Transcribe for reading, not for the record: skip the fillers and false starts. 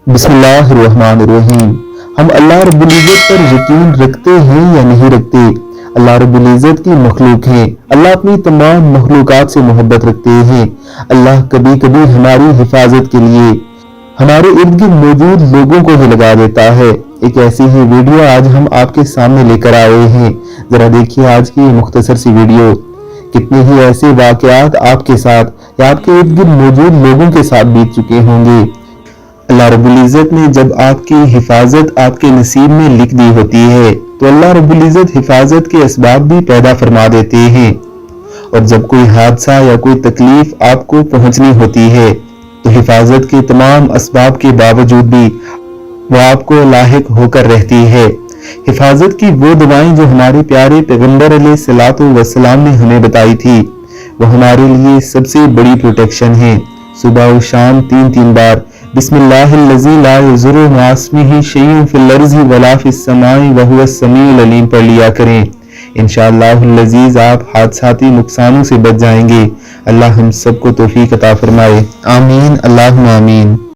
बिस्मिल्लाहिर्रहमानिर्रहीम। हम अल्लाह रब्बुल इज़्ज़त पर यकीन रखते हैं या नहीं रखते? अल्लाह रब्बुल इज़्ज़त की मखलूक है। अल्लाह अपनी तमाम मखलूकात से मोहब्बत रखते हैं। अल्लाह कभी कभी हमारी हिफाजत के लिए हमारे इर्द गिर्द मौजूद लोगों को ही लगा देता है। एक ऐसी ही वीडियो आज हम आपके सामने लेकर आए हैं। जरा देखिए आज की ये मुख्तसर सी वीडियो। कितने ही ऐसे वाकयात आपके साथ या आपके इर्द गिर्द मौजूद लोगों के साथ बीत चुके होंगे। अल्लाह रब्बुल इज़्ज़त ने जब आपकी हिफाजत आपके नसीब में लिख दी होती है तो अल्लाह रब्बुल इज़्ज़त हिफाजत के असबाब भी पैदा फरमा देते हैं। और जब कोई हादसा या कोई तकलीफ आपको पहुंचनी होती है तो हिफाजत के तमाम असबाब के बावजूद भी वो आपको लाहिक होकर रहती है। हिफाजत की वो दुआएं जो हमारे प्यारे पैगंबर अलैहिस्सलातु वस्सलाम ने हमें बताई थी वो हमारे लिए सबसे बड़ी प्रोटेक्शन है। सुबह और शाम 3 बार बिस्मिल्लाहिल्लज़ी ला यज़ुर्रु मअ इस्मिही शैउन फिल अर्ज़ि वला फिस समाई व हुवस समीउल अलीम पढ़ लिया करें। इंशाअल्लाहुल अज़ीज़ आप हादसाती नुकसानों से बच जाएंगे। अल्लाह हम सबको तौफीक अता फरमाए। आमीन अल्लाहुम्मा आमीन।